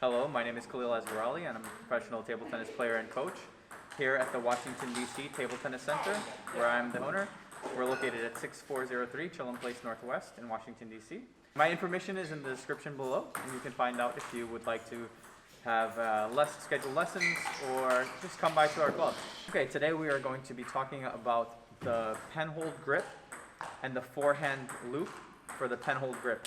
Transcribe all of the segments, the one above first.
Hello, my name is Khaleel Asgarali and I'm a professional table tennis player and coach here at the Washington, D.C. Table Tennis Center, where I'm the owner. We're located at 6403 Chillum Pl Northwest in Washington, D.C. My information is in the description below, and you can find out if you would like to have scheduled lessons or just come by to our club. Okay, today we are going to be talking about the penhold grip and the forehand loop for the penhold grip.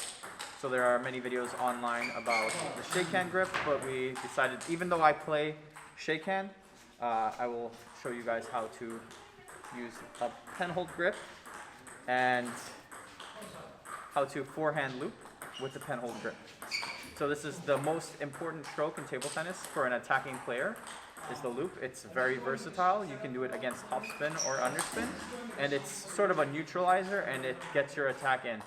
So there are many videos online about the shakehand grip, but we decided, even though I play shakehand, I will show you guys how to use a penhold grip and how to forehand loop with the penhold grip. So this is the most important stroke in table tennis for an attacking player, is the loop. It's very versatile. You can do it against topspin or underspin, and it's sort of a neutralizer and it gets your attack in.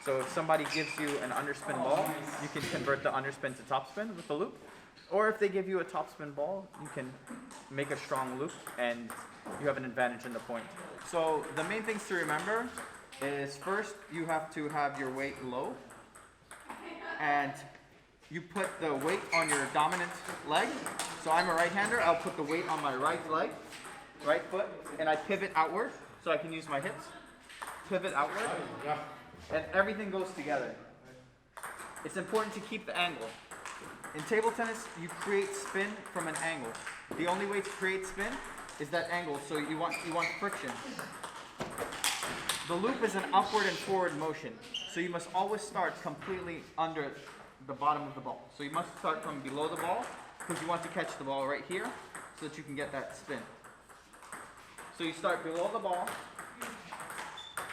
So if somebody gives you an underspin ball, you can convert the underspin to topspin with the loop. Or if they give you a topspin ball, you can make a strong loop and you have an advantage in the point. So the main things to remember is, first you have to have your weight low, and you put the weight on your dominant leg. So I'm a right-hander, I'll put the weight on my right leg, right foot, and I pivot outward so I can use my hips. Pivot outward, and everything goes together. It's important to keep the angle. In table tennis, you create spin from an angle. The only way to create spin is that angle, so you want friction. The loop is an upward and forward motion, so you must always start completely under the bottom of the ball. So you must start from below the ball, because you want to catch the ball right here so that you can get that spin. So you start below the ball,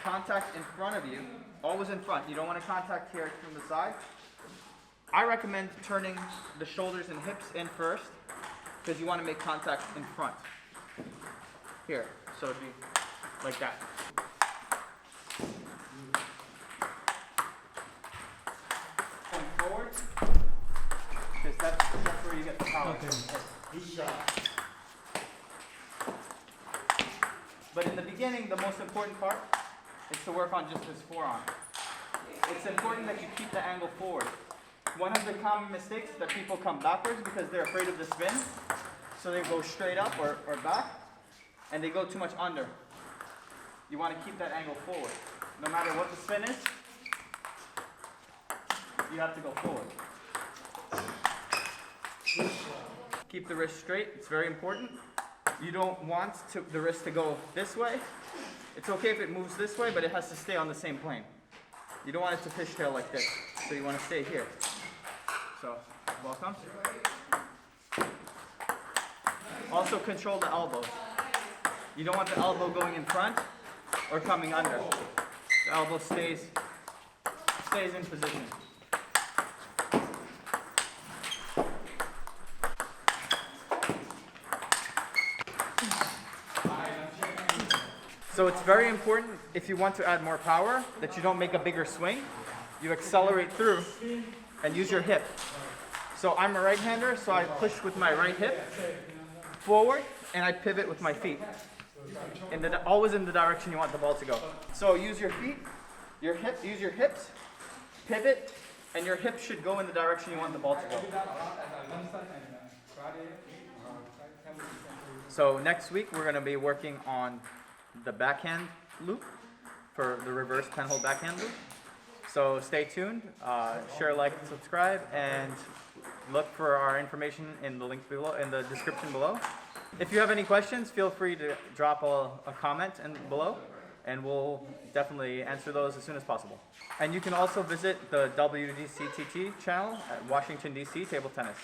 contact in front of you, always in front. You don't want to contact here from the side. I recommend turning the shoulders and hips in first, because you want to make contact in front. Here, so it'd be like that. Going forward, because that's where you get the power. Okay. Good shot. But in the beginning, the most important part is to work on just this forearm. It's important that you keep the angle forward. One of the common mistakes is that people come backwards because they're afraid of the spin. So they go straight up or back, and they go too much under. You want to keep that angle forward. No matter what the spin is, you have to go forward. Keep the wrist straight, it's very important. You don't want the wrist to go this way. It's okay if it moves this way, but it has to stay on the same plane. You don't want it to fishtail like this, so you want to stay here. So, ball comes. Also control the elbow. You don't want the elbow going in front or coming under. The elbow stays in position. So it's very important, if you want to add more power, that you don't make a bigger swing. You accelerate through and use your hip. So I'm a right-hander, so I push with my right hip forward, and I pivot with my feet. Always in the direction you want the ball to go. So use your feet, use your hips, pivot, and your hips should go in the direction you want the ball to go. So next week we're going to be working on the backhand loop for the reverse penhold backhand loop. So stay tuned, share, like, and subscribe, and look for our information in the link below, in the description below. If you have any questions, feel free to drop a comment below, and we'll definitely answer those as soon as possible. And you can also visit the WDCTT channel at Washington, D.C. Table Tennis.